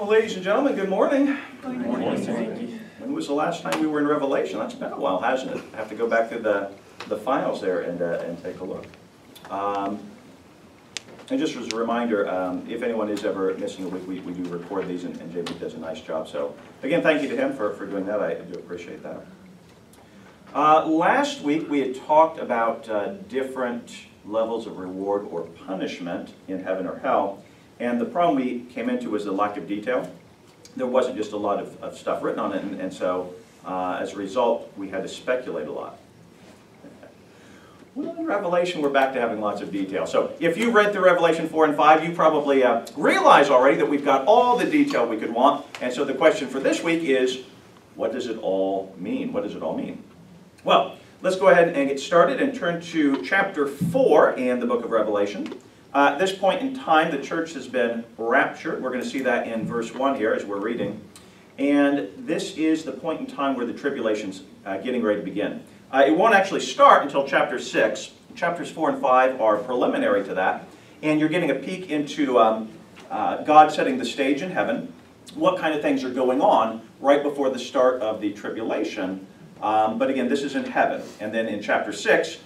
Well, ladies and gentlemen, good morning. Good morning. When was the last time we were in Revelation? That's been a while, hasn't it? I have to go back to the files there and take a look. And just as a reminder, if anyone is ever missing a week, we do record these, and JB does a nice job. So, again, thank you to him for doing that. I do appreciate that. Last week, we had talked about different levels of reward or punishment in heaven or hell. And the problem we came into was the lack of detail. There wasn't just a lot of stuff written on it, and so as a result, we had to speculate a lot. Well, in Revelation, we're back to having lots of detail. So if you read through Revelation 4 and 5, you probably realize already that we've got all the detail we could want. And so the question for this week is, what does it all mean? What does it all mean? Well, let's go ahead and get started and turn to chapter 4 in the book of Revelation. At this point in time, the church has been raptured. We're going to see that in verse 1 here as we're reading. And this is the point in time where the tribulation's getting ready to begin. It won't actually start until chapter 6. Chapters 4 and 5 are preliminary to that. And you're getting a peek into God setting the stage in heaven, what kind of things are going on right before the start of the tribulation. But again, this is in heaven. And then in chapter 6,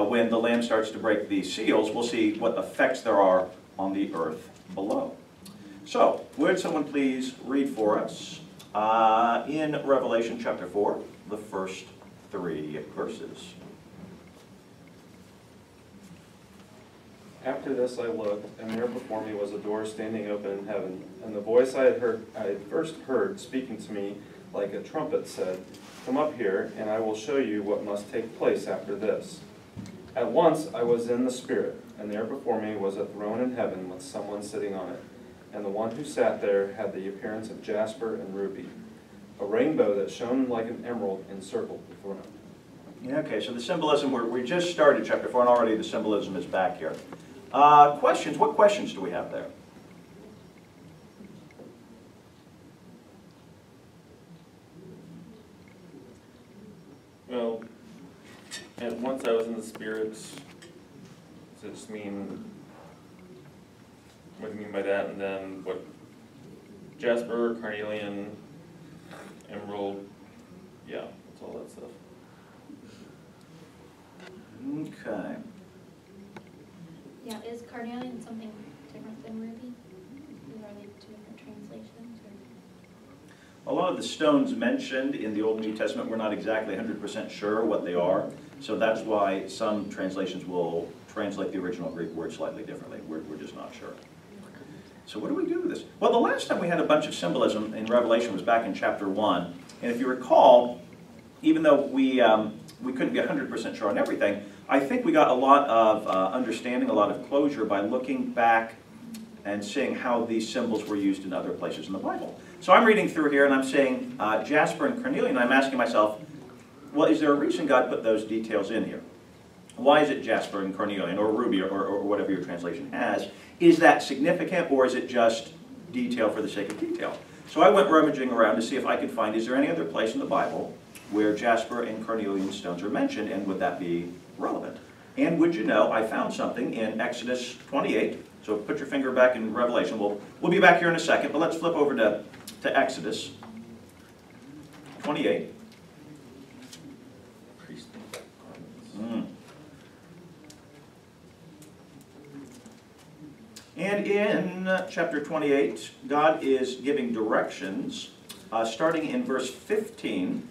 when the Lamb starts to break the seals, we'll see what effects there are on the earth below. So, would someone please read for us in Revelation chapter 4, the first 3 verses. After this I looked, and there before me was a door standing open in heaven, and the voice I had first heard speaking to me like a trumpet said, "Come up here, and I will show you what must take place after this." At once I was in the Spirit, and there before me was a throne in heaven with someone sitting on it, and the one who sat there had the appearance of jasper and ruby, a rainbow that shone like an emerald encircled the throne. Yeah, okay, so the symbolism, we just started chapter 4, and already the symbolism is back here. Questions? What questions do we have there? Well, at once I was in the Spirit. Does it just mean, what do you mean by that? And then what? Jasper, carnelian, emerald, yeah, that's all that stuff. Okay. Yeah, is carnelian something different than ruby? Are they two different translations? Or? A lot of the stones mentioned in the Old and New Testament, we're not exactly 100% sure what they are. So that's why some translations will translate the original Greek word slightly differently. We're just not sure. So what do we do with this? Well, the last time we had a bunch of symbolism in Revelation was back in chapter 1. And if you recall, even though we couldn't be 100% sure on everything, I think we got a lot of understanding, a lot of closure by looking back and seeing how these symbols were used in other places in the Bible. So I'm reading through here and I'm saying jasper and carnelian, and I'm asking myself, well, is there a reason God put those details in here? Why is it jasper and carnelian, or ruby, or whatever your translation has? Is that significant, or is it just detail for the sake of detail? So I went rummaging around to see if I could find, is there any other place in the Bible where jasper and carnelian stones are mentioned, and would that be relevant? And would you know, I found something in Exodus 28. So put your finger back in Revelation. We'll be back here in a second, but let's flip over to Exodus 28. And in chapter 28, God is giving directions, starting in verse 15.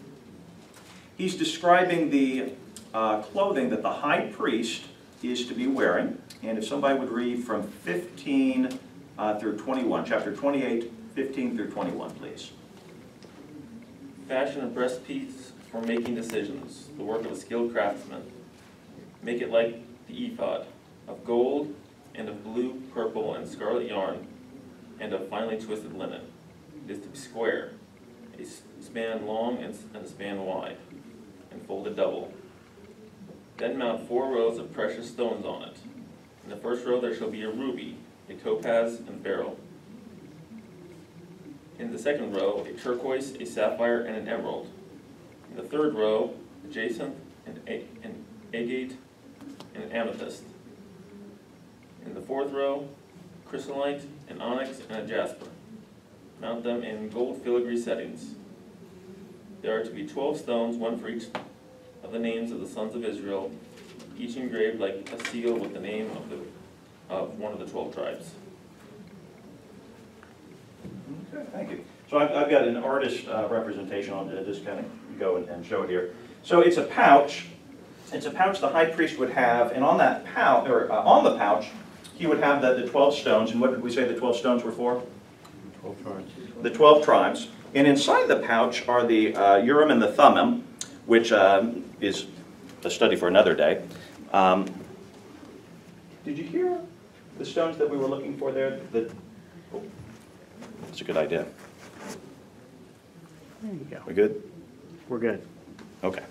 He's describing the clothing that the high priest is to be wearing. And if somebody would read from 15 through 21, chapter 28, 15 through 21, please. Fashion a breastpiece for making decisions, the work of a skilled craftsman. Make it like the ephod, of gold and of blue, purple, and scarlet yarn, and of finely twisted linen. It is to be square, a span long and a span wide, and folded double. Then mount 4 rows of precious stones on it. In the first row there shall be a ruby, a topaz, and beryl. In the second row, a turquoise, a sapphire, and an emerald. In the third row, a jacinth, an agate, and an amethyst. In the fourth row, chrysolite, an onyx, and a jasper. Mount them in gold filigree settings. There are to be 12 stones, one for each of the names of the sons of Israel, each engraved like a seal with the name of one of the 12 tribes. Okay, thank you. So I've got an artist representation. I'll just kind of go and show it here. So it's a pouch. It's a pouch the high priest would have, and on that pouch, or on the pouch, he would have the 12 stones. And what did we say the 12 stones were for? 12 tribes. The 12 tribes. And inside the pouch are the Urim and the Thummim, which is a study for another day. Did you hear the stones that we were looking for there? Oh, that's a good idea. There you go. We good? We're good. Okay.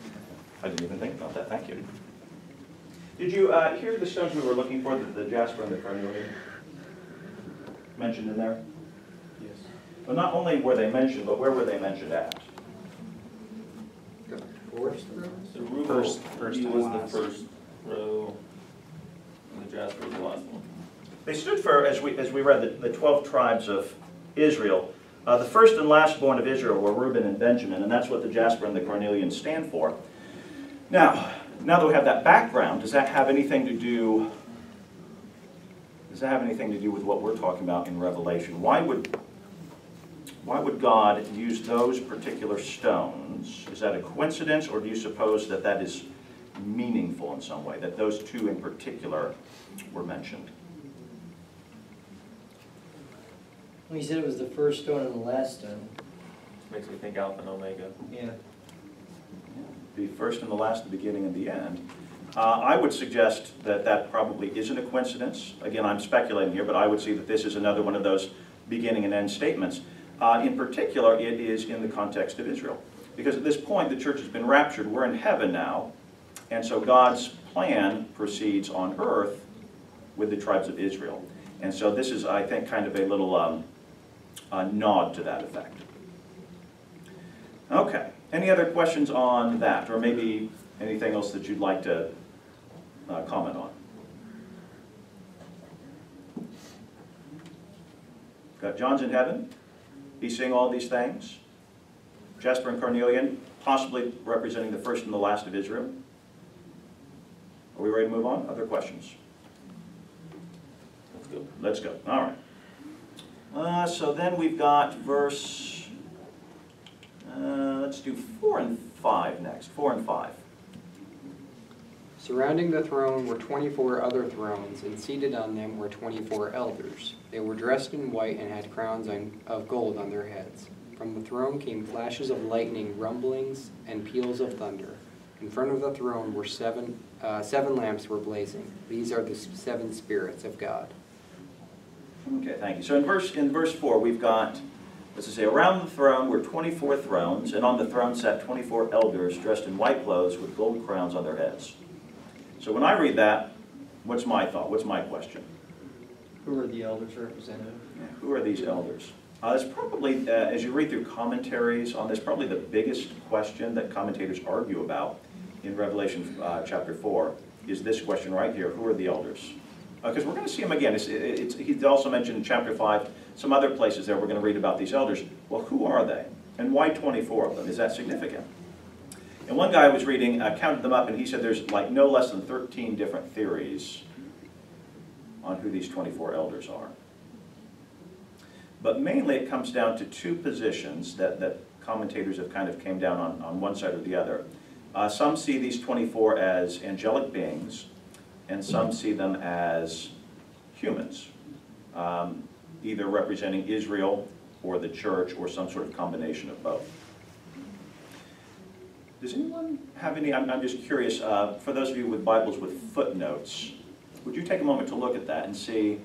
I didn't even think about that. Thank you. Did you hear the stones we were looking for, the jasper and the carnelian mentioned in there? Yes. Well, not only were they mentioned, but where were they mentioned at? The ruble First he and was last. the first row, and the jasper was the last one. They stood for, as we read, the 12 tribes of Israel. The first and last born of Israel were Reuben and Benjamin, and that's what the jasper and the carnelian stand for. Now that we have that background, does that have anything to do with what we're talking about in Revelation? Why would God use those particular stones? Is that a coincidence, or do you suppose that that is meaningful in some way, that those two in particular were mentioned? Well, you said it was the first stone and the last stone. Makes me think Alpha and Omega. Yeah. The first and the last, the beginning and the end. I would suggest that that probably isn't a coincidence. Again, I'm speculating here, but I would see that this is another one of those beginning and end statements. In particular, it is in the context of Israel. Because at this point, the church has been raptured. We're in heaven now. And so God's plan proceeds on earth with the tribes of Israel. And so this is, I think, kind of a little nod to that effect. Okay. Any other questions on that? Or maybe anything else that you'd like to comment on? Got John's in heaven. He's seeing all these things. Jasper and carnelian, possibly representing the first and the last of Israel. Are we ready to move on? Other questions? Let's go. Let's go. All right. So then we've got verse, let's do 4 and 5 next. 4 and 5. Surrounding the throne were 24 other thrones, and seated on them were 24 elders. They were dressed in white and had crowns of gold on their heads. From the throne came flashes of lightning, rumblings, and peals of thunder. In front of the throne were seven lamps were blazing. These are the 7 spirits of God. Okay, thank you. So in verse 4, we've got, let's just say, around the throne were 24 thrones, and on the throne sat 24 elders dressed in white clothes with gold crowns on their heads. So when I read that, what's my thought? What's my question? Who are the elders representative? Who are these elders? It's probably, as you read through commentaries on this, probably the biggest question that commentators argue about in Revelation chapter 4 is this question right here: who are the elders? Because we're going to see them again. He's also mentioned in chapter 5, some other places there we're going to read about these elders. Well, who are they? And why 24 of them? Is that significant? And one guy I was reading counted them up, and he said there's like no less than 13 different theories on who these 24 elders are. But mainly it comes down to 2 positions that commentators have kind of came down on one side or the other. Some see these 24 as angelic beings, and some see them as humans, either representing Israel or the church or some sort of combination of both. Does anyone have any, I'm just curious, for those of you with Bibles with footnotes, would you take a moment to look at that and see,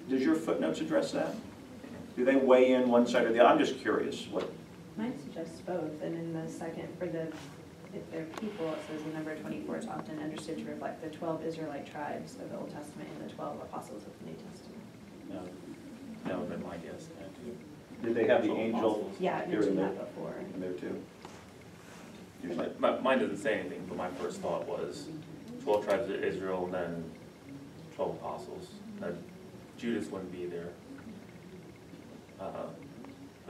does your footnotes address that? Do they weigh in one side or the other? I'm just curious. What? Mine suggests both, and in the second, if they're people, it says the number 24 is often understood to reflect the 12 Israelite tribes of the Old Testament and the 12 apostles of the New Testament. That would have been my guess. Did they have the angel Yeah, I here mentioned in that there, before. in there too? Mine doesn't say anything, but my first thought was 12 tribes of Israel and then 12 apostles. Judas wouldn't be there.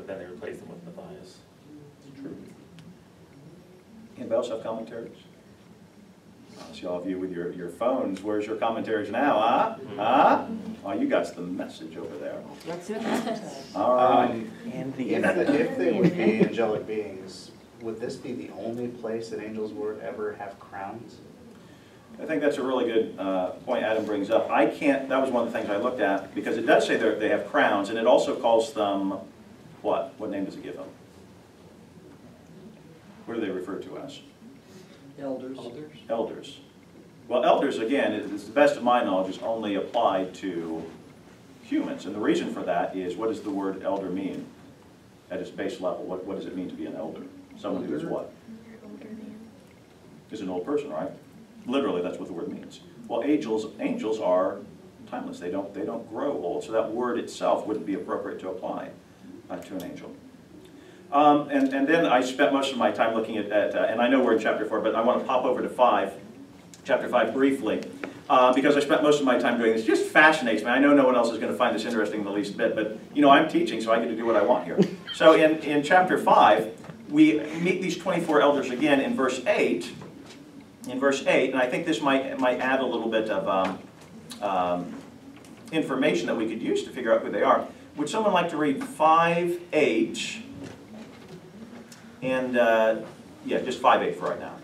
but then they replaced them with Matthias. It's true. Anybody else have commentaries? I see all of you with your phones. Where's your commentaries now, huh? Huh? Oh, you got the message over there. Let's see what the message says. All right. And the If they would be angelic beings, would this be the only place that angels would ever have crowns? I think that's a really good point Adam brings up. I can't, that was one of the things I looked at, because it does say they have crowns, and it also calls them, what? What name does it give them? What do they refer to as? Elders. Elders. Well, elders, again, is the best of my knowledge, is only applied to humans. And the reason for that is, what does the word elder mean at its base level? What does it mean to be an elder? Someone who is what? Is an old person, right? Literally, that's what the word means. Well, angels are timeless. They don't grow old. So that word itself wouldn't be appropriate to apply to an angel. And then I spent most of my time looking at and I know we're in chapter 4, but I want to pop over to chapter 5 briefly, because I spent most of my time doing this. It just fascinates me. I know no one else is going to find this interesting in the least bit, but I'm teaching, so I get to do what I want here. So in chapter 5, we meet these 24 elders again in verse 8. In verse 8, and I think this might add a little bit of information that we could use to figure out who they are. Would someone like to read 5:8? And, yeah, just 5:8 for right now.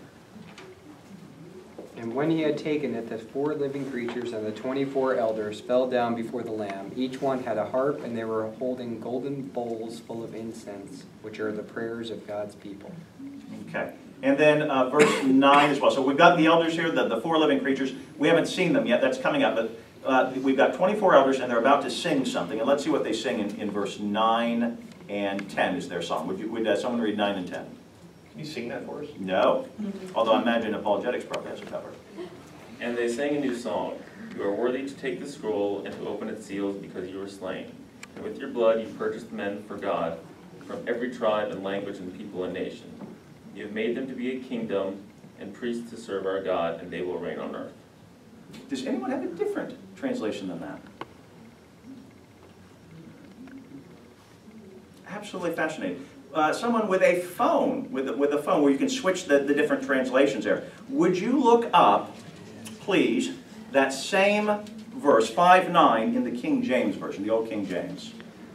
And when he had taken it, the 4 living creatures and the 24 elders fell down before the Lamb. Each one had a harp, and they were holding golden bowls full of incense, which are the prayers of God's people. Okay. And then verse 9 as well. So we've got the elders here, the 4 living creatures. We haven't seen them yet. That's coming up. But we've got 24 elders, and they're about to sing something. And let's see what they sing in verse 9 and 10 is their song. Would someone read 9 and 10? Can you sing that for us? No. Although I imagine Apologetics probably has it covered. And they sang a new song. You are worthy to take the scroll and to open its seals because you were slain. And with your blood you purchased men for God from every tribe and language and people and nation. You have made them to be a kingdom and priests to serve our God, and they will reign on earth. Does anyone have a different translation than that? Absolutely fascinating. Someone with a phone, with a phone where you can switch the different translations there. Would you look up, please, that same verse, 5:9, in the King James Version, the old King James?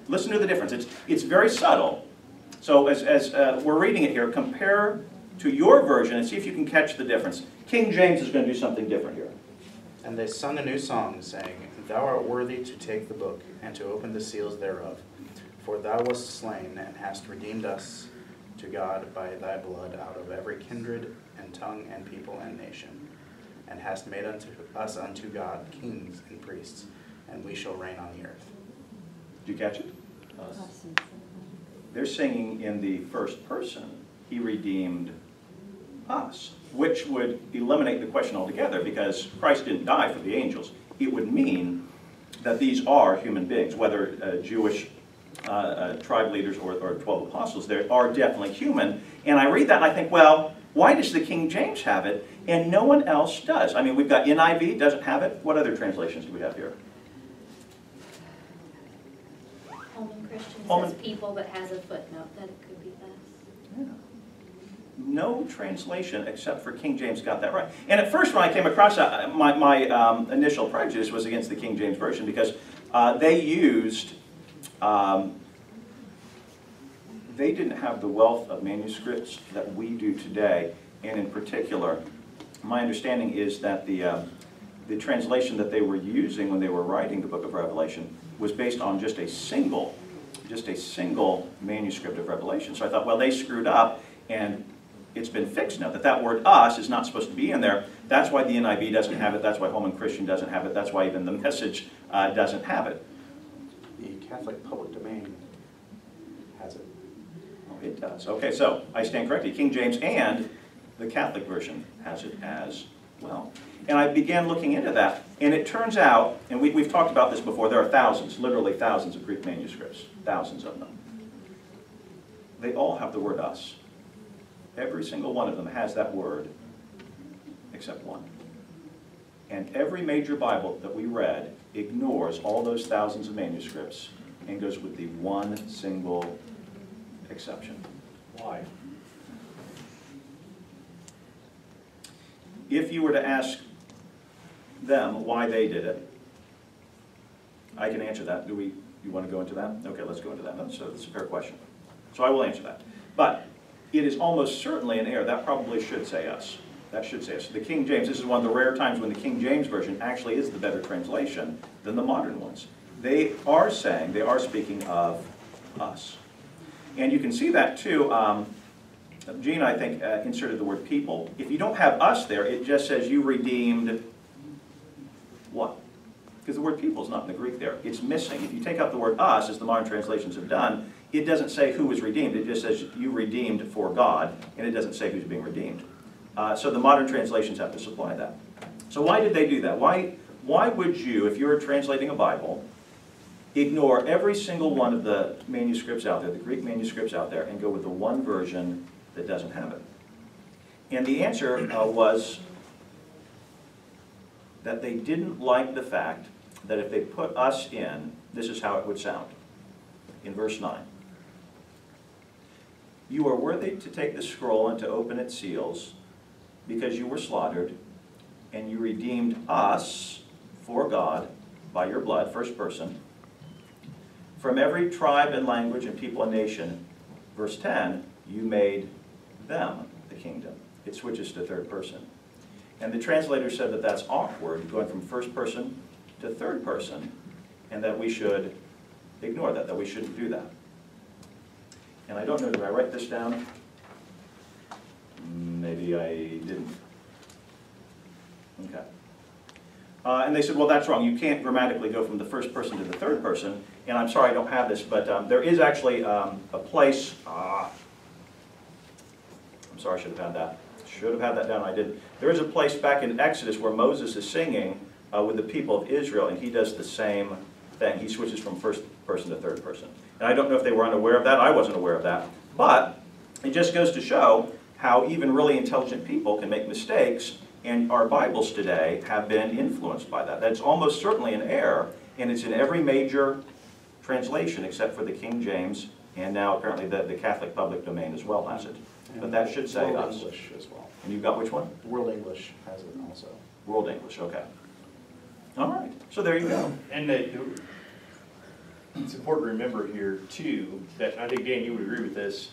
Listen to the difference. It's very subtle. So as we're reading it here, compare to your version and see if you can catch the difference. King James is going to do something different here. And they sung a new song, saying, Thou art worthy to take the book, and to open the seals thereof. For thou wast slain, and hast redeemed us to God by thy blood out of every kindred, and tongue, and people, and nation. And hast made us unto God kings and priests, and we shall reign on the earth. Did you catch it? Us. They're singing in the first person, He redeemed us, which would eliminate the question altogether, because Christ didn't die for the angels. It would mean that these are human beings, whether Jewish tribe leaders or 12 apostles. They are definitely human. And I read that and I think, well, why does the King James have it and no one else does? I mean, we've got NIV, doesn't have it. What other translations do we have here? Holman Christian Holman- says people, but has a footnote that it could be us. Yeah. No translation except for King James got that right. And at first when I came across that, my initial prejudice was against the King James Version, because they used, they didn't have the wealth of manuscripts that we do today. And in particular, my understanding is that the translation that they were using when they were writing the book of Revelation was based on just a single manuscript of Revelation. So I thought, well, they screwed up, and it's been fixed now, that word us is not supposed to be in there. That's why the NIV doesn't have it. That's why Holman Christian doesn't have it. That's why even the Message doesn't have it. The Catholic Public Domain has it. Oh, it does. Okay, so I stand corrected. King James and the Catholic version has it as well. And I began looking into that, and it turns out, and we've talked about this before, there are thousands, literally thousands of Greek manuscripts, thousands of them. They all have the word us. Every single one of them has that word, except one. And every major Bible that we read ignores all those thousands of manuscripts and goes with the one single exception. Why? If you were to ask them why they did it, I can answer that. You want to go into that? Okay, let's go into that. That's a fair question. So I will answer that. But it is almost certainly an error. That probably should say us. That should say us. The King James, this is one of the rare times when the King James Version actually is the better translation than the modern ones. They are speaking of us. And you can see that too. Gene, I think, inserted the word people. If you don't have us there, it just says you redeemed what? Because the word people is not in the Greek there. It's missing. If you take out the word us, as the modern translations have done, it doesn't say who was redeemed. It just says you redeemed for God, and it doesn't say who's being redeemed. So the modern translations have to supply that. So why did they do that? Why would you, if you were translating a Bible, ignore every single one of the manuscripts out there, the Greek manuscripts out there, and go with the one version that doesn't have it? And the answer was that they didn't like the fact that if they put us in, this is how it would sound. In verse 9. You are worthy to take the scroll and to open its seals, because you were slaughtered, and you redeemed us for God by your blood, first person, from every tribe and language and people and nation. Verse 10, you made them the kingdom. It switches to third person. And the translator said that that's awkward, going from first person to third person, and that we should ignore that we shouldn't do that. And I don't know, did I write this down? Maybe I didn't. Okay. And they said, well, that's wrong. You can't grammatically go from the first person to the third person. And I'm sorry I don't have this, but there is actually a place. I'm sorry, I should have had that. Should have had that down. I didn't. There is a place back in Exodus where Moses is singing with the people of Israel, and he does the same thing. He switches from first person to third person. And I don't know if they were unaware of that. I wasn't aware of that. But it just goes to show how even really intelligent people can make mistakes, and our Bibles today have been influenced by that. That's almost certainly an error, and it's in every major translation except for the King James, and now apparently the Catholic public domain as well has it. But that should say World us. English as well. And you've got which one? World English has it also. World English, okay. All right, so there you go. And it's important to remember here, too, that I think, Dan, you would agree with this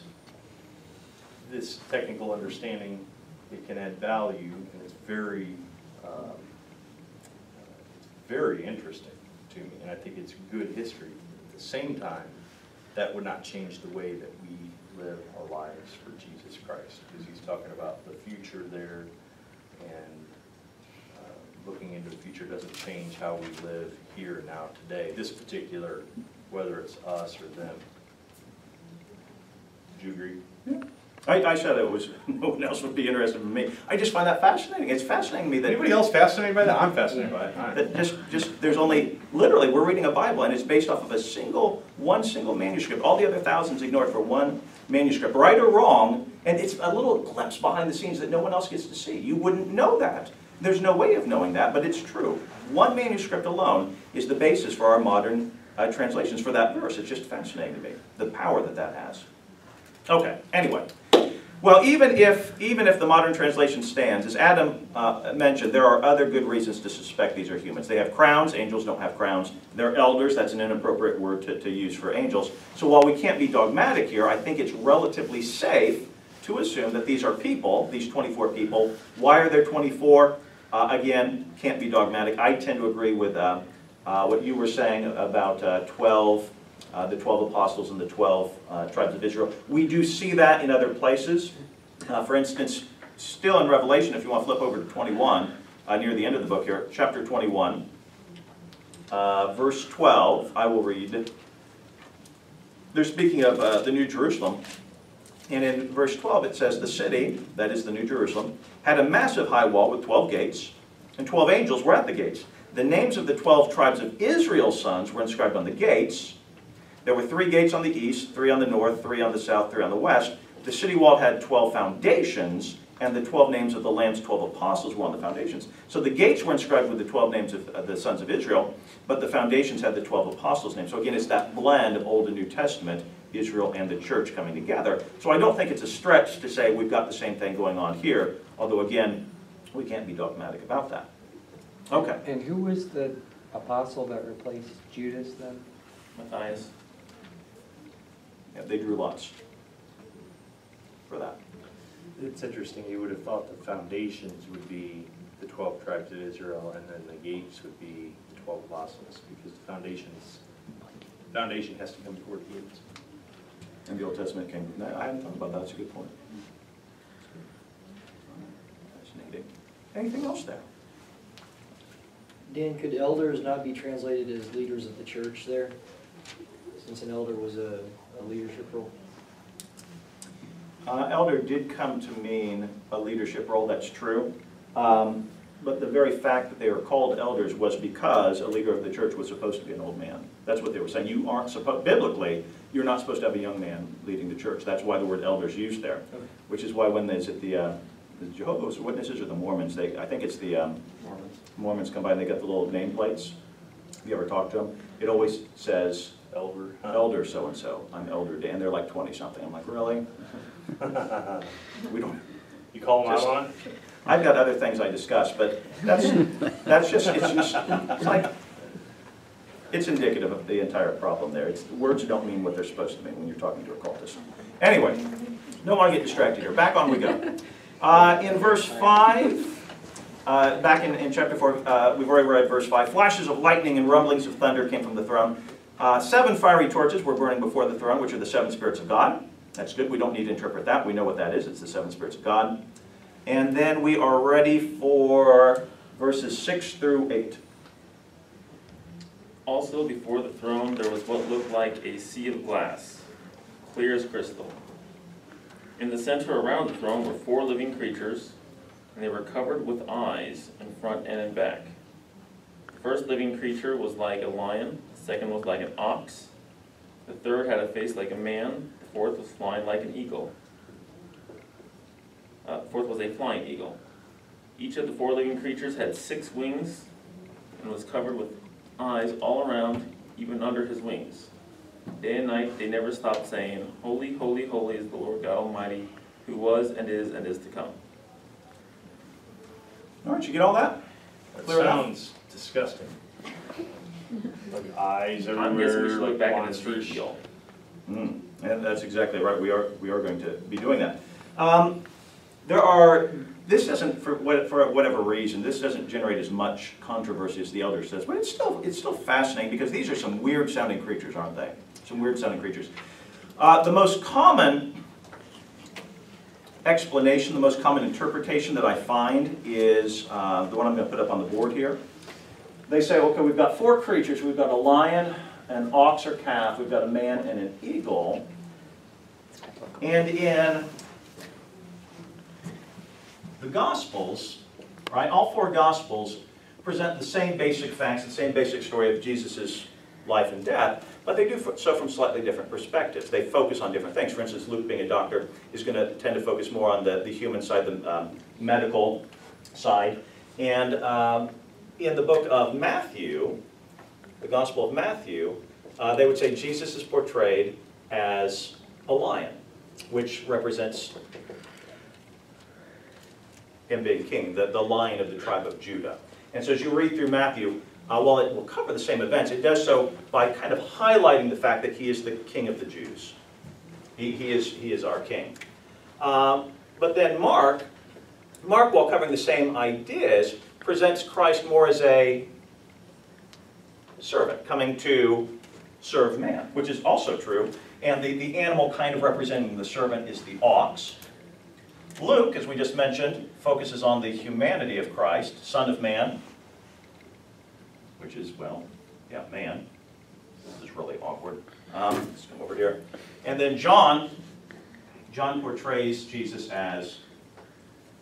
technical understanding, it can add value, and it's very interesting to me, and I think it's good history. At the same time, that would not change the way that we live our lives for Jesus Christ, because he's talking about the future there, and looking into the future doesn't change how we live here and now today, this particular, whether it's us or them. Would you agree? Yeah. I said it was, no one else would be interested in me. I just find that fascinating. It's fascinating to me that... Anybody else fascinated by that? I'm fascinated by it. That there's only, literally, we're reading a Bible, and it's based off of one single manuscript. All the other thousands ignored for one manuscript, right or wrong, and it's a little glimpse behind the scenes that no one else gets to see. You wouldn't know that. There's no way of knowing that, but it's true. One manuscript alone is the basis for our modern translations for that verse. It's just fascinating to me, the power that has. Okay, anyway. Well, even if the modern translation stands, as Adam mentioned, there are other good reasons to suspect these are humans. They have crowns. Angels don't have crowns. They're elders. That's an inappropriate word to use for angels. So while we can't be dogmatic here, I think it's relatively safe to assume that these are people, these 24 people. Why are there 24? Again, can't be dogmatic. I tend to agree with what you were saying about 12. The 12 apostles and the 12 tribes of Israel. We do see that in other places. For instance, still in Revelation, if you want to flip over to 21, near the end of the book here, chapter 21, verse 12, I will read. They're speaking of the New Jerusalem. And in verse 12 it says, the city, that is the New Jerusalem, had a massive high wall with 12 gates, and 12 angels were at the gates. The names of the 12 tribes of Israel's sons were inscribed on the gates. There were 3 gates on the east, 3 on the north, 3 on the south, 3 on the west. The city wall had 12 foundations, and the 12 names of the Lamb's 12 apostles were on the foundations. So the gates were inscribed with the 12 names of the sons of Israel, but the foundations had the 12 apostles' names. So again, it's that blend of Old and New Testament Israel and the church coming together. So I don't think it's a stretch to say we've got the same thing going on here, although again, we can't be dogmatic about that. Okay. And who was the apostle that replaced Judas then? Matthias. Yeah, they drew lots for that. It's interesting, you would have thought the foundations would be the 12 tribes of Israel, and then the gates would be the 12 apostles, because the foundation has to come before the gates. And the Old Testament came, no, I hadn't thought about that, that's a good point. Fascinating. Anything else there? Dan, could elders not be translated as leaders of the church there? Since an elder was a leadership role? Elder did come to mean a leadership role, that's true. But the very fact that they were called elders was because a leader of the church was supposed to be an old man. That's what they were saying. You aren't supposed, biblically, you're not supposed to have a young man leading the church. That's why the word elder is used there. Okay. Which is why when there's at the Jehovah's Witnesses or the Mormons, I think it's the Mormons come by and they got the little nameplates. Have you ever talked to them? It always says, Elder. elder so-and-so, I'm Elder Dan. They're like 20-something. I'm like, really? We don't. You call them out Just- on it? I've got other things I discuss, but it's like, it's indicative of the entire problem there. Words don't mean what they're supposed to mean when you're talking to a cultist. Anyway, don't want to get distracted here. Back on we go. In verse 5, back in chapter 4, we've already read verse 5. Flashes of lightning and rumblings of thunder came from the throne. 7 fiery torches were burning before the throne, which are the 7 spirits of God. That's good. We don't need to interpret that. We know what that is. It's the 7 spirits of God. And then we are ready for verses 6 through 8. Also before the throne there was what looked like a sea of glass, clear as crystal. In the center around the throne were 4 living creatures, and they were covered with eyes in front and in back. The first living creature was like a lion, the second was like an ox, the third had a face like a man, the fourth was flying like an eagle. Fourth was a flying eagle. Each of the 4 living creatures had 6 wings and was covered with eyes all around, even under his wings. Day and night they never stopped saying, Holy, holy, holy is the Lord God Almighty, who was and is to come. All right, you get all that? That Clear enough? sounds disgusting. Like eyes I'm guessing we should everywhere, look like back at monsters. Ezekiel. And that's exactly right. We are going to be doing that. This doesn't, for whatever reason, this doesn't generate as much controversy as the elder says, but it's still fascinating because these are some weird sounding creatures, aren't they? Some weird sounding creatures. The most common explanation, the most common interpretation that I find is the one I'm going to put up on the board here. They say, okay, we've got 4 creatures. We've got a lion, an ox or calf, we've got a man and an eagle. And in the Gospels, right, all 4 Gospels present the same basic facts, the same basic story of Jesus' life and death, but they do so from slightly different perspectives. They focus on different things. For instance, Luke, being a doctor, is going to tend to focus more on the human side, the medical side. And in the book of Matthew, the Gospel of Matthew, they would say Jesus is portrayed as a lion, which represents him being king, the lion of the tribe of Judah. And so as you read through Matthew, while it will cover the same events, it does so by kind of highlighting the fact that he is the king of the Jews. He is our king. But then Mark, while covering the same ideas, presents Christ more as a servant, coming to serve man, which is also true. And the animal kind of representing the servant is the ox. Luke, as we just mentioned, focuses on the humanity of Christ, Son of Man, which is, well, yeah, man. This is really awkward. Let's come over here. And then John portrays Jesus as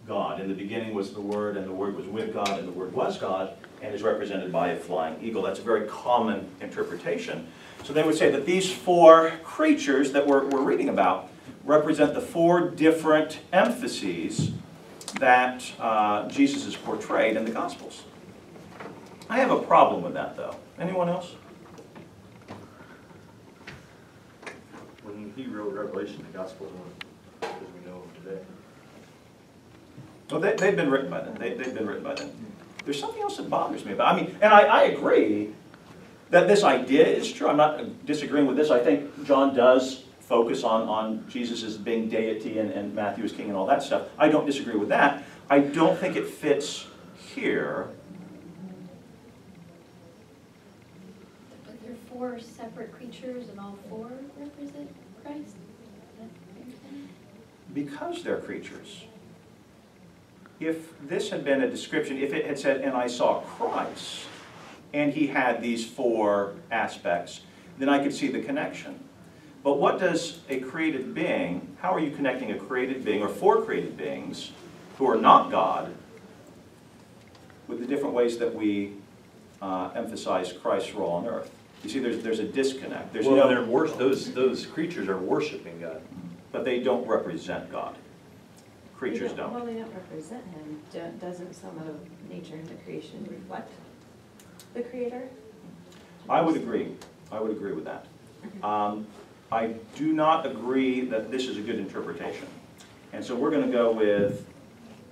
God. In the beginning was the Word, and the Word was with God, and the Word was God, and is represented by a flying eagle. That's a very common interpretation. So they would say that these 4 creatures that we're reading about represent the 4 different emphases that Jesus is portrayed in the Gospels. I have a problem with that, though. Anyone else? When he wrote Revelation, the Gospel, as we know them today. Well, they've been written by them. They've been written by them. There's something else that bothers me about, I mean, and I agree that this idea is true. I'm not disagreeing with this. I think John does focus on Jesus as being deity and Matthew as king and all that stuff. I don't disagree with that. I don't think it fits here. But there are 4 separate creatures and all 4 represent Christ? Is that what you're saying? Because they're creatures. If this had been a description, if it had said, and I saw Christ, and he had these 4 aspects, then I could see the connection. But what does a created being, how are you connecting a created being, or 4 created beings, who are not God, with the different ways that we emphasize Christ's role on earth? You see, there's a disconnect. There's Well, no, those creatures are worshiping God. but they don't represent God. Creatures Well, don't. they don't represent him. Doesn't some of nature and the creation reflect the Creator? I would agree. I would agree with that. I do not agree that this is a good interpretation. And so we're going to go with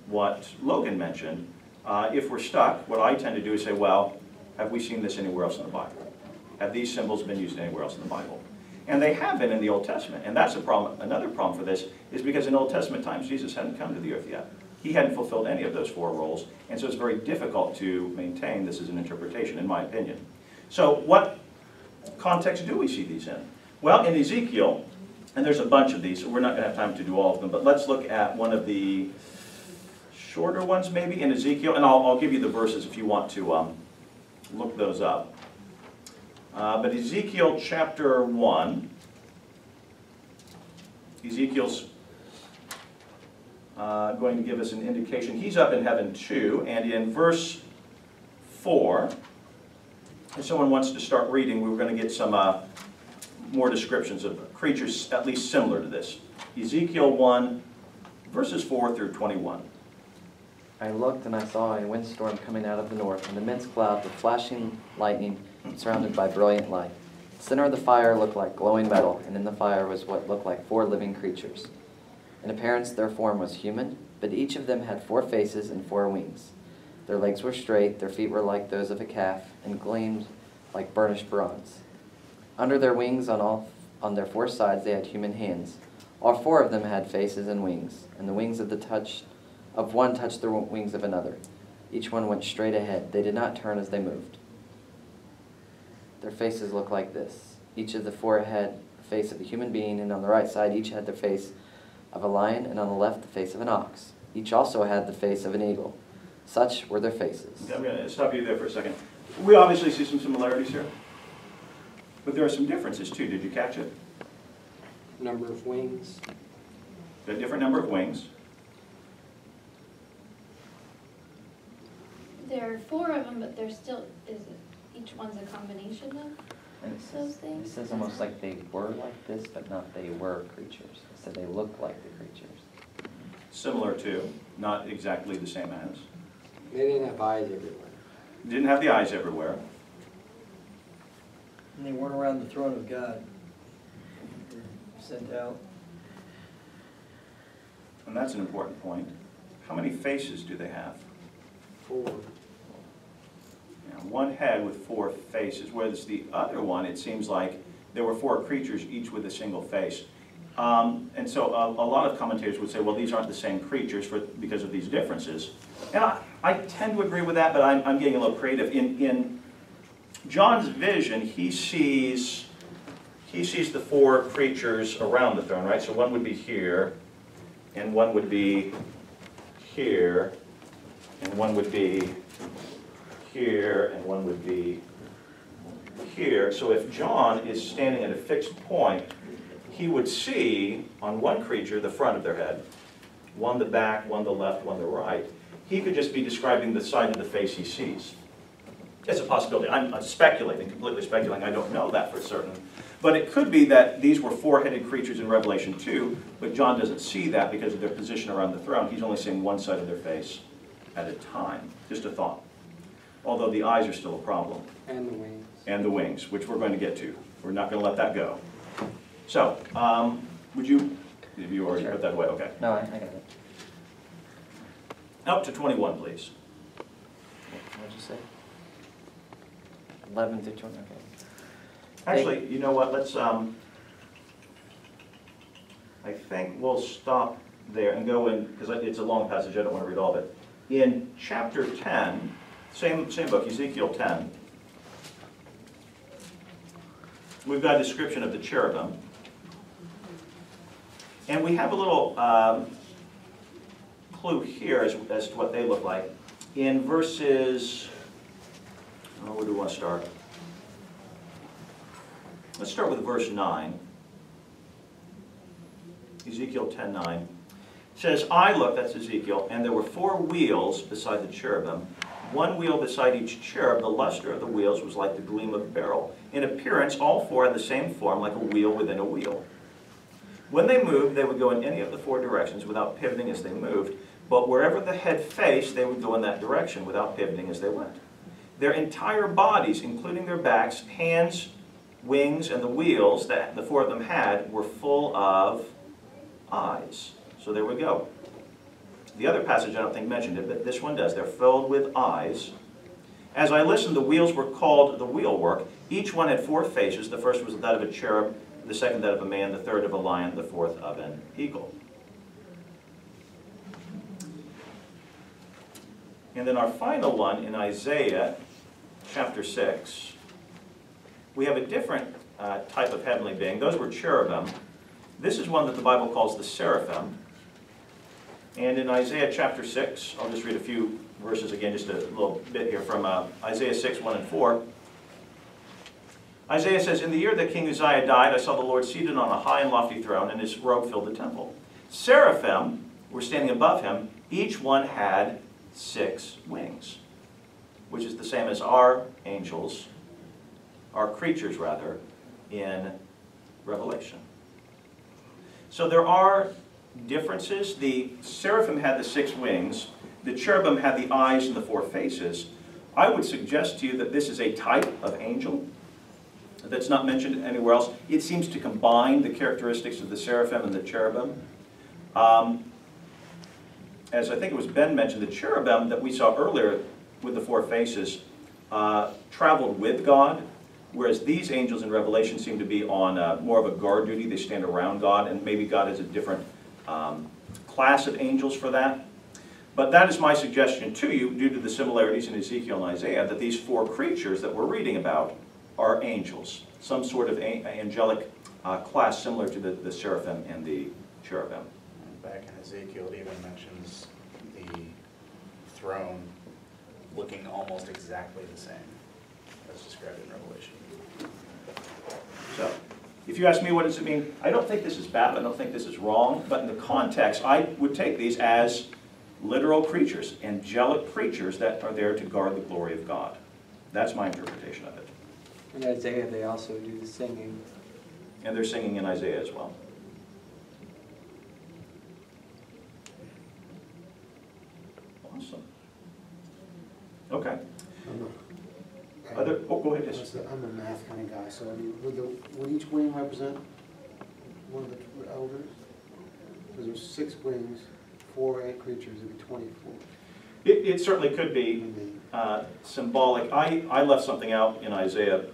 what Logan mentioned. If we're stuck, what I tend to do is say, well, have we seen this anywhere else in the Bible? Have these symbols been used anywhere else in the Bible? And they have been in the Old Testament. And that's a problem. Another problem for this is because in Old Testament times, Jesus hadn't come to the earth yet. He hadn't fulfilled any of those 4 roles. And so it's very difficult to maintain this as an interpretation, in my opinion. So what context do we see these in? Well, in Ezekiel, and there's a bunch of these, so we're not going to have time to do all of them, but let's look at one of the shorter ones maybe in Ezekiel, and I'll give you the verses if you want to look those up. But Ezekiel chapter 1, Ezekiel's going to give us an indication. He's up in heaven too, and in verse 4, if someone wants to start reading, we're going to get some more descriptions of creatures at least similar to this. Ezekiel 1, verses 4 through 21. I looked and I saw a windstorm coming out of the north, an immense cloud with flashing lightning surrounded by brilliant light. The center of the fire looked like glowing metal, and in the fire was what looked like 4 living creatures. In appearance their form was human, but each of them had 4 faces and 4 wings. Their legs were straight, their feet were like those of a calf, and gleamed like burnished bronze. Under their wings on their 4 sides they had human hands. All 4 of them had faces and wings, and the wings of one touched the wings of another. Each one went straight ahead. They did not turn as they moved. Their faces looked like this. Each of the 4 had the face of a human being, and on the right side each had the face of a lion, and on the left the face of an ox. Each also had the face of an eagle. Such were their faces. I'm going to stop you there for a second. We obviously see some similarities here, but there are some differences too. Did you catch it? Number of wings. A different number of wings. There are 4 of them, but there's still, each one's a combination of And those things? it says almost like they were like this, but not they were creatures. It said they looked like the creatures. Similar to, not exactly the same as. They didn't have eyes everywhere. Didn't have the eyes everywhere. And they weren't around the throne of God. They were sent out. And that's an important point. How many faces do they have? 4. One head with 4 faces, whereas the other one, it seems like there were 4 creatures, each with a single face. And so a lot of commentators would say, well, these aren't the same creatures because of these differences. And I tend to agree with that, but I'm getting a little creative. In John's vision, he sees the 4 creatures around the throne, right? So one would be here, and one would be here, and one would be here, and one would be here. So if John is standing at a fixed point, he would see on one creature the front of their head, one the back, one the left, one the right. He could just be describing the side of the face he sees. It's a possibility. I'm speculating, completely speculating. I don't know that for certain. But it could be that these were 4-headed creatures in Revelation 2, but John doesn't see that because of their position around the throne. He's only seeing one side of their face at a time. Just a thought. Although the eyes are still a problem. And the wings. And the wings, which we're going to get to. We're not going to let that go. So, would you, have you already put that away? Okay. No, I got it. Up to 21, please. What'd you say? 11 through 20, okay. Actually, you know what, let's, I think we'll stop there and go in, because it's a long passage, I don't want to read all of it. In chapter 10, same book, Ezekiel 10, we've got a description of the cherubim. And we have a little clue here as to what they look like. In verses, where do we want to start? Let's start with verse 9. Ezekiel 10:9. It says, I looked, that's Ezekiel, and there were 4 wheels beside the cherubim, 1 wheel beside each cherub. The luster of the wheels was like the gleam of a beryl. In appearance, all 4 had the same form, like a wheel within a wheel. When they moved, they would go in any of the 4 directions without pivoting as they moved, but wherever the head faced, they would go in that direction without pivoting as they went. Their entire bodies, including their backs, hands, wings, and the wheels that the 4 of them had, were full of eyes. So there we go. The other passage I don't think mentioned it, but this one does. They're filled with eyes. As I listened, the wheels were called the wheelwork. Each one had 4 faces. The first was that of a cherub, the second that of a man, the third of a lion, the fourth of an eagle. And then our final one in Isaiah chapter 6, we have a different type of heavenly being. Those were cherubim. This is one that the Bible calls the seraphim. And in Isaiah chapter 6, I'll just read a few verses again, just a little bit here from Isaiah 6, 1 and 4. Isaiah says, in the year that King Uzziah died, I saw the Lord seated on a high and lofty throne, and his robe filled the temple. Seraphim were standing above him. Each one had 6 wings, which is the same as our angels, our creatures rather, in Revelation. So there are differences. The seraphim had the 6 wings. The cherubim had the eyes and the 4 faces. I would suggest to you that this is a type of angel that's not mentioned anywhere else. It seems to combine the characteristics of the seraphim and the cherubim. As I think it was Ben mentioned, the cherubim that we saw earlier with the 4 faces traveled with God, whereas these angels in Revelation seem to be on more of a guard duty. They stand around God, and maybe God has a different class of angels for that. But that is my suggestion to you, due to the similarities in Ezekiel and Isaiah, that these 4 creatures that we're reading about are angels, some sort of angelic class similar to the seraphim and the cherubim. Back in Ezekiel, it even mentions the throne looking almost exactly the same as described in Revelation. So, if you ask me what does it mean, I don't think this is bad, I don't think this is wrong, but in the context, I would take these as literal creatures, angelic creatures that are there to guard the glory of God. That's my interpretation of it. In Isaiah, they also do the singing. And they're singing in Isaiah as well. Awesome. Okay. Oh, go ahead, yes. I'm a math kind of guy, so I mean, would each wing represent one of the elders? Because there's 6 wings, 4 ant creatures, it'd be 24. It certainly could be symbolic. I left something out in Isaiah.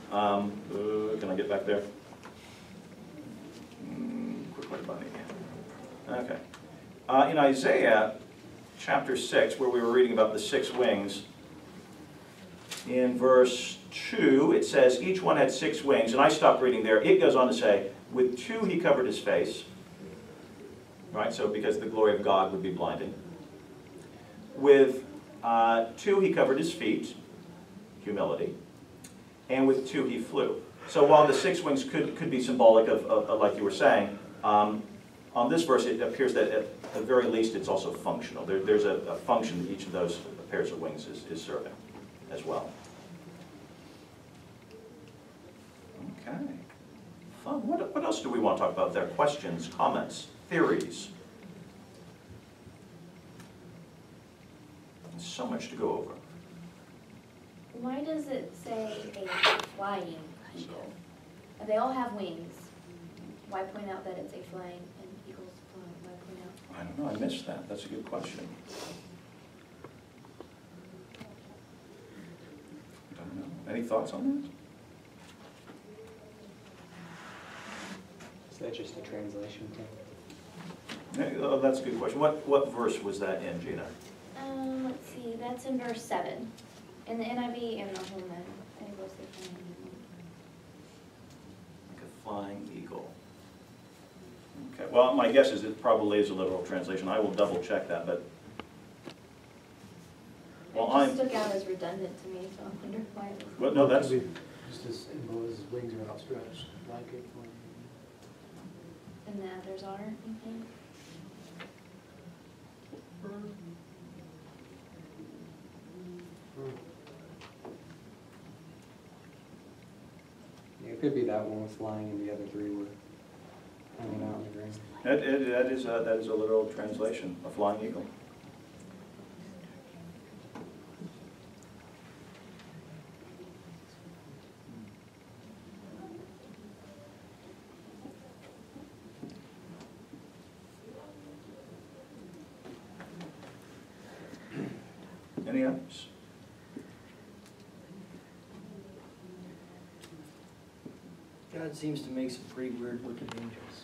Can I get back there? Quick way, buddy. Okay. In Isaiah chapter 6, where we were reading about the 6 wings, in verse 2, it says, each one had 6 wings, and I stopped reading there. It goes on to say, with 2 he covered his face, right? So because the glory of God would be blinding. With 2 he covered his feet, humility, and with 2 he flew. So while the 6 wings could be symbolic of like you were saying, on this verse it appears that at the very least it's also functional. There's a function that each of those pairs of wings is serving as well. Okay. Fun. What else do we want to talk about there? Questions, comments, theories? There's so much to go over. Why does it say a flying eagle? And they all have wings. Why point out that it's a flying and eagle's flying? Why point out? I don't know, I missed that. That's a good question. I don't know. Any thoughts on that? Is that just a translation thing? Oh, that's a good question. What verse was that in, Gina? Let's see, that's in verse 7. In the NIV and the Holman. I think it was the flying eagle. Like a flying eagle. Okay, well, my guess is it probably is a literal translation. I will double check that, but. Well, It just stuck out as redundant to me, so I wonder why it was. Well, no, that's, Just as Moses' wings are outstretched, like it. And the others are, you think? Yeah, it could be that one was flying and the other three were hanging out on the ground. that is a literal translation, a flying eagle. Any others? God seems to make some pretty weird looking angels.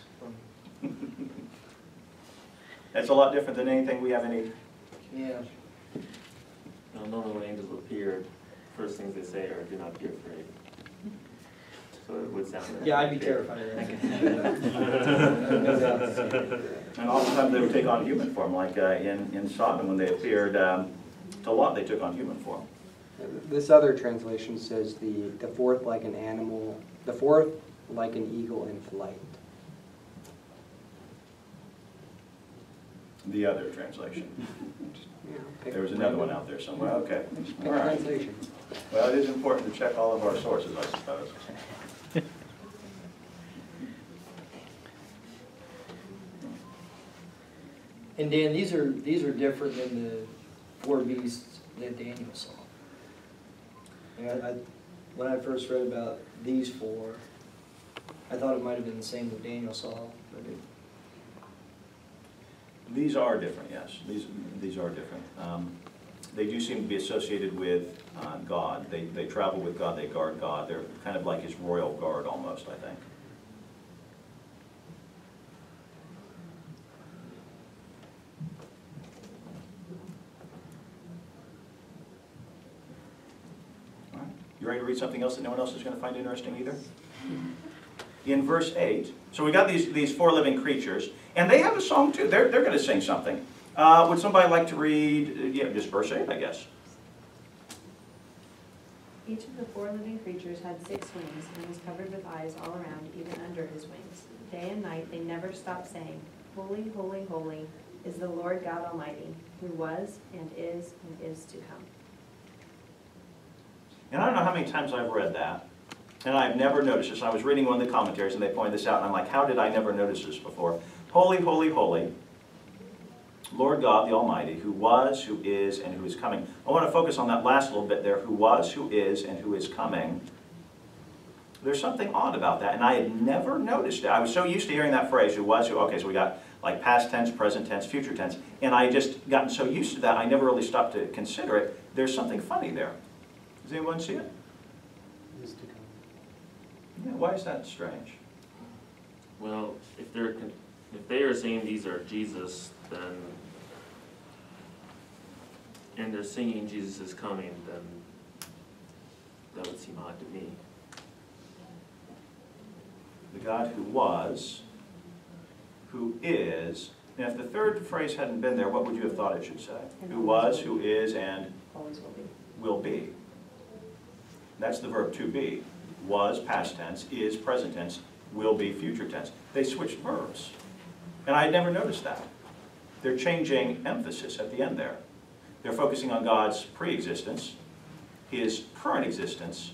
That's a lot different than anything we have any. Yeah. Now, normally when angels appear, first things they say are, "Do not be afraid." So it would sound. Yeah, I'd be terrified of that. And oftentimes they would take on human form, like in Sodom when they appeared to Lot, they took on human form. This other translation says the fourth like an animal, the fourth like an eagle in flight. The other translation. You know, pick There was another one random- out there somewhere, okay. Pick All right. translation. Well, it is important to check all of our sources, I suppose. And Dan, these are different than the four beasts that Daniel saw. And when I first read about these four, I thought it might have been the same that Daniel saw, but it, These are different, yes. These are different. They do seem to be associated with God. They travel with God, they guard God. They're kind of like his royal guard almost, I think. All right. You ready to read something else that no one else is going to find interesting either? In verse 8, so we got these four living creatures, and they have a song too. They're going to sing something. Would somebody like to read, just verse 8, I guess? Each of the four living creatures had 6 wings and was covered with eyes all around, even under his wings. Day and night they never stopped saying, "Holy, holy, holy is the Lord God Almighty, who was and is to come." And I don't know how many times I've read that, and I've never noticed this. I was reading one of the commentaries, and they pointed this out, and I'm like, how did I never notice this before? Holy, holy, holy, Lord God the Almighty, who was, who is, and who is coming. I want to focus on that last little bit there, who was, who is, and who is coming. There's something odd about that, and I had never noticed it. I was so used to hearing that phrase, who was, who, okay, so we got like past tense, present tense, future tense, and I just gotten so used to that, I never really stopped to consider it. There's something funny there. Does anyone see it? Is to come. Yeah, why is that strange? Well, if they are saying these are Jesus, then, and they're singing Jesus is coming, then that would seem odd to me. The God who was, who is, and if the third phrase hadn't been there, what would you have thought it should say? Who was, who is, and Always will be. will be. That's the verb to be. Was, past tense, is, present tense, will be, future tense. They switched verbs. And I had never noticed that. They're changing emphasis at the end there. They're focusing on God's pre-existence, his current existence,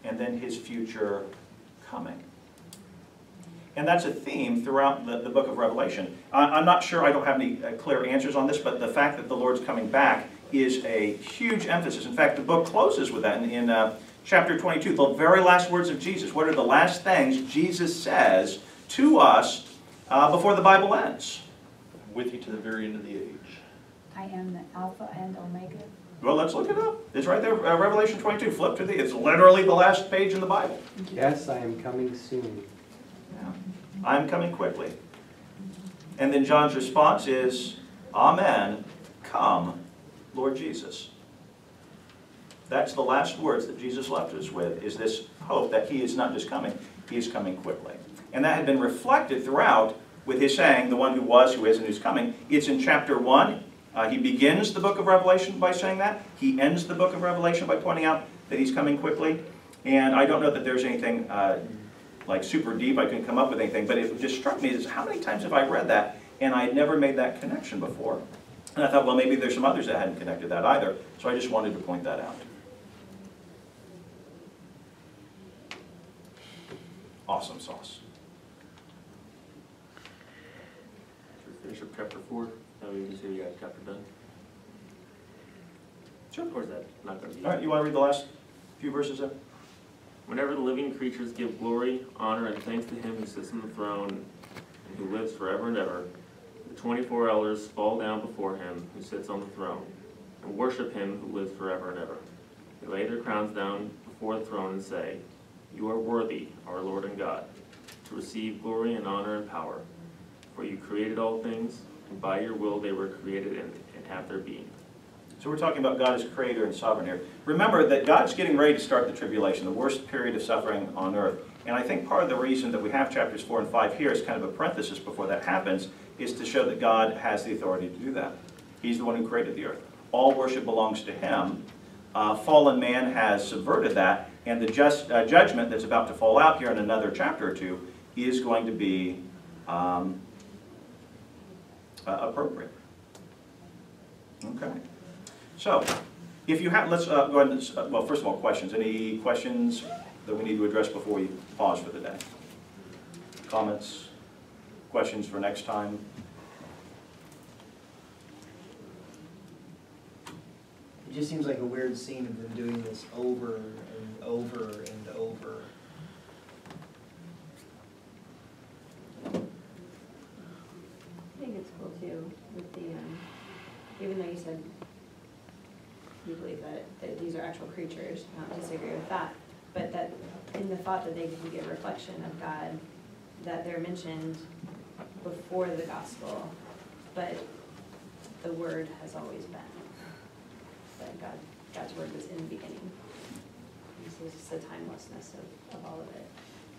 and then his future coming. And that's a theme throughout the book of Revelation. I'm not sure, I don't have any clear answers on this, but the fact that the Lord's coming back is a huge emphasis. In fact, the book closes with that in chapter 22, the very last words of Jesus. What are the last things Jesus says to us before the Bible ends? With you to the very end of the age. I am the Alpha and Omega. Well, let's look it up. It's right there, Revelation 22. Flip to it's literally the last page in the Bible. Yes, I am coming soon. I'm coming quickly. And then John's response is, Amen, come, Lord Jesus. That's the last words that Jesus left us with, is this hope that he is not just coming, he is coming quickly. And that had been reflected throughout with his saying, the one who was, who is, and who's coming. It's in chapter 1. He begins the book of Revelation by saying that. He ends the book of Revelation by pointing out that he's coming quickly. And I don't know that there's anything like super deep, I couldn't come up with anything, but it just struck me as how many times have I read that and I had never made that connection before. And I thought, well, maybe there's some others that hadn't connected that either. So I just wanted to point that out. Awesome sauce. Should we finish up chapter 4? That way we can say we got chapter done? Sure. Or is that not going to be? All right, you want to read the last few verses there? Whenever the living creatures give glory, honor, and thanks to him who sits on the throne and who lives forever and ever, the 24 elders fall down before him who sits on the throne and worship him who lives forever and ever. They lay their crowns down before the throne and say, "You are worthy, our Lord and God, to receive glory and honor and power, for you created all things, and by your will they were created and have their being." So we're talking about God as creator and sovereign here. Remember that God's getting ready to start the tribulation, the worst period of suffering on earth. And I think part of the reason that we have chapters 4 and 5 here as kind of a parenthesis before that happens is to show that God has the authority to do that. He's the one who created the earth. All worship belongs to him. Fallen man has subverted that, and the judgment that's about to fall out here in another chapter or two is going to be appropriate. Okay. So, if you have, let's go ahead and, well, first of all, questions. Any questions that we need to address before we pause for the day? Comments? Questions for next time? It just seems like a weird scene of them doing this over and over and over. I think it's cool too, with the, even though you said you believe that these are actual creatures, I don't disagree with that, but that in the thought that they can be a reflection of God, that they're mentioned before the gospel, but the word has always been. That God's word was in the beginning. And so it's just the timelessness of all of it.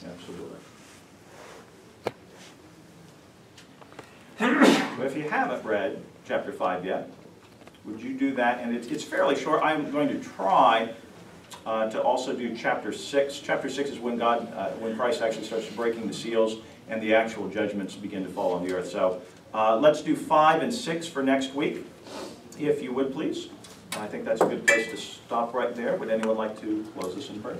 Absolutely. But if you haven't read chapter 5 yet, would you do that? And it's fairly short. I'm going to try to also do chapter 6. Chapter 6 is when when Christ actually starts breaking the seals and the actual judgments begin to fall on the earth. So let's do 5 and 6 for next week, if you would please. I think that's a good place to stop right there. Would anyone like to close us in prayer?